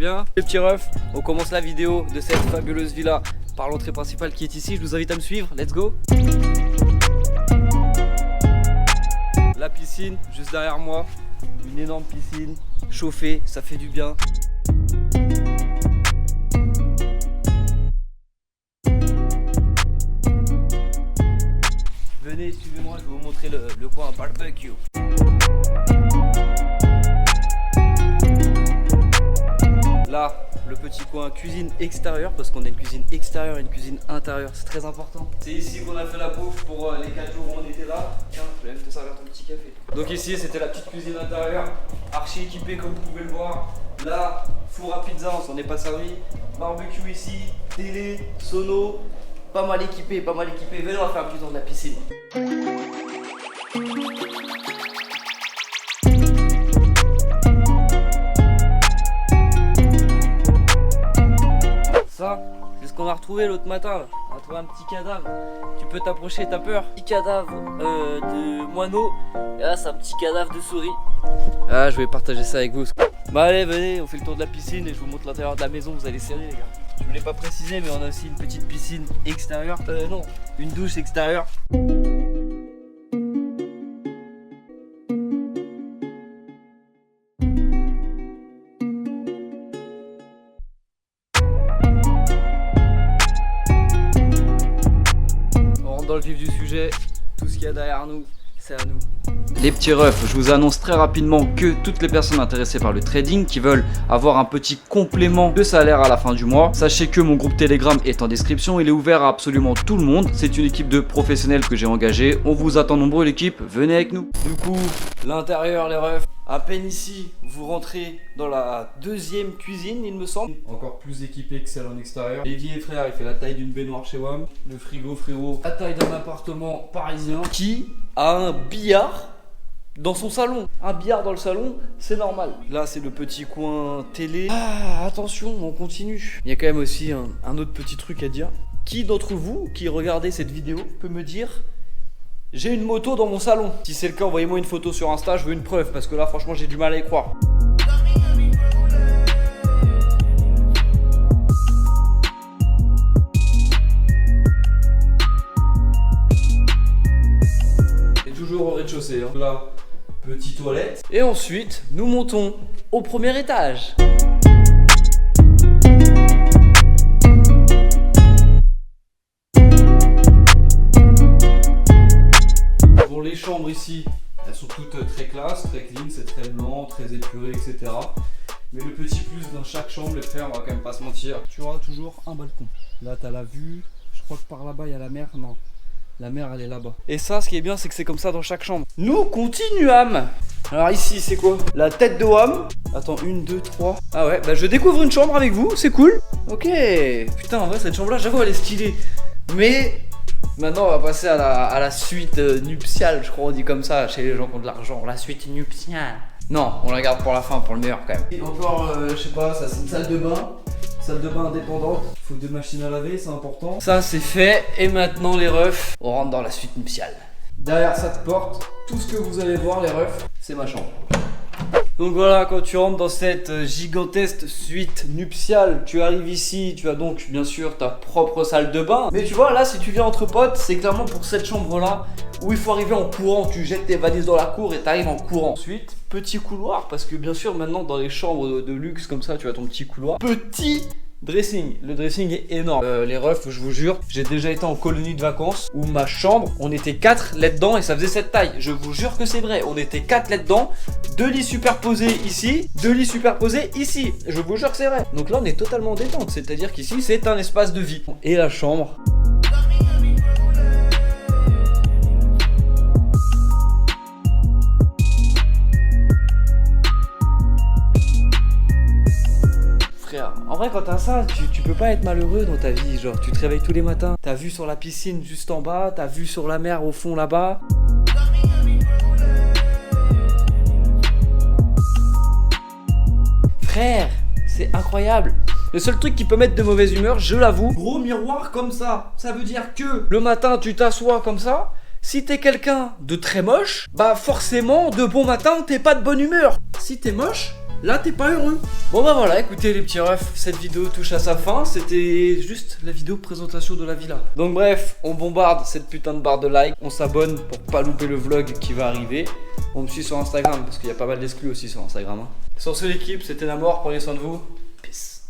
bien? Les petits refs, on commence la vidéo de cette fabuleuse villa par l'entrée principale qui est ici. Je vous invite à me suivre, let's go. La piscine juste derrière moi, une énorme piscine chauffée, ça fait du bien. Venez, suivez-moi, je vais vous montrer le coin barbecue. Là, le petit coin cuisine extérieure, parce qu'on a une cuisine extérieure et une cuisine intérieure, c'est très important. C'est ici qu'on a fait la bouffe pour les 4 jours où on était là. Tiens, je vais même te servir ton petit café. Donc ici, c'était la petite cuisine intérieure, archi équipée comme vous pouvez le voir. Là, four à pizza, on s'en est pas servi. Barbecue ici, télé, sono, pas mal équipé, pas mal équipé. Venez, on va faire un petit tour de la piscine. Ça, c'est ce qu'on a retrouvé l'autre matin. On a trouvé un petit cadavre. Tu peux t'approcher, t'as peur? Petit cadavre de moineau. Et là, c'est un petit cadavre de souris. Ah, je vais partager ça avec vous. Bah allez, venez, on fait le tour de la piscine et je vous montre l'intérieur de la maison. Vous allez serrer, les gars. Je ne l'ai pas précisé, mais on a aussi une petite piscine extérieure. Non, une douche extérieure. Dans le vif du sujet, tout ce qu'il y a derrière nous, c'est à nous. Les petits refs, je vous annonce très rapidement que toutes les personnes intéressées par le trading qui veulent avoir un petit complément de salaire à la fin du mois, sachez que mon groupe Telegram est en description, il est ouvert à absolument tout le monde. C'est une équipe de professionnels que j'ai engagée, on vous attend nombreux l'équipe, venez avec nous. Du coup, l'intérieur les refs, à peine ici, vous rentrez dans la deuxième cuisine il me semble. Encore plus équipé que celle en extérieur. L'évier frère, il fait la taille d'une baignoire chez WAM. Le frigo frérot, la taille d'un appartement parisien. Qui a un billard dans son salon. Un billard dans le salon, c'est normal. Là c'est le petit coin télé. Ah attention, on continue. Il y a quand même aussi un autre petit truc à dire. Qui d'entre vous qui regardez cette vidéo peut me dire: j'ai une moto dans mon salon? Si c'est le cas, envoyez-moi une photo sur Insta, je veux une preuve parce que là franchement j'ai du mal à y croire. Et toujours au rez-de-chaussée, hein. Là, petite toilette. Et ensuite, nous montons au premier étage. Bon, les chambres ici, elles sont toutes très classe, très clean, c'est très blanc, très épuré, etc. Mais le petit plus dans chaque chambre, les frères, on va quand même pas se mentir, tu auras toujours un balcon. Là, t'as la vue, je crois que par là-bas, il y a la mer, non. La mer, elle est là-bas. Et ça, ce qui est bien, c'est que c'est comme ça dans chaque chambre. Nous continuons. Alors ici, c'est quoi? La tête de WAM. Attends, 1, 2, 3. Ah ouais, bah je découvre une chambre avec vous, c'est cool. Ok. Putain, en vrai, cette chambre-là, j'avoue, elle est stylée. Mais maintenant, on va passer à la suite nuptiale, je crois, on dit comme ça, chez les gens qui ont de l'argent. La suite nuptiale. Non, on la garde pour la fin, pour le meilleur quand même. Et encore, je sais pas, ça c'est une salle de bain. Salle de bain indépendante, il faut 2 machines à laver, c'est important. Ça c'est fait, et maintenant les refs, on rentre dans la suite nuptiale. Derrière cette porte, tout ce que vous allez voir les refs, c'est ma chambre. Donc voilà, quand tu rentres dans cette gigantesque suite nuptiale, tu arrives ici, tu as donc bien sûr ta propre salle de bain. Mais tu vois là, si tu viens entre potes, c'est clairement pour cette chambre là où il faut arriver en courant. Tu jettes tes valises dans la cour et tu arrives en courant. Ensuite, petit couloir, parce que bien sûr maintenant dans les chambres de luxe comme ça, tu as ton petit couloir. Petit dressing, le dressing est énorme. Les refs, je vous jure, j'ai déjà été en colonie de vacances où ma chambre, on était 4 là-dedans et ça faisait cette taille. Je vous jure que c'est vrai, on était 4 là-dedans, 2 lits superposés ici, 2 lits superposés ici. Je vous jure que c'est vrai. Donc là, on est totalement en détente, c'est-à-dire qu'ici, c'est un espace de vie. Et la chambre. En vrai quand t'as ça, tu peux pas être malheureux dans ta vie, genre tu te réveilles tous les matins, t'as vue sur la piscine juste en bas, t'as vue sur la mer au fond là-bas. Frère, c'est incroyable. Le seul truc qui peut mettre de mauvaise humeur, je l'avoue, gros miroir comme ça, ça veut dire que le matin tu t'assois comme ça. Si t'es quelqu'un de très moche, bah forcément de bon matin t'es pas de bonne humeur. Si t'es moche, là t'es pas heureux. Bon bah voilà, écoutez les petits refs, cette vidéo touche à sa fin. C'était juste la vidéo présentation de la villa. Donc bref, on bombarde cette putain de barre de like. On s'abonne pour pas louper le vlog qui va arriver. On me suit sur Instagram parce qu'il y a pas mal d'exclus aussi sur Instagram. Sur ce l'équipe, c'était la mort, prenez soin de vous. Peace.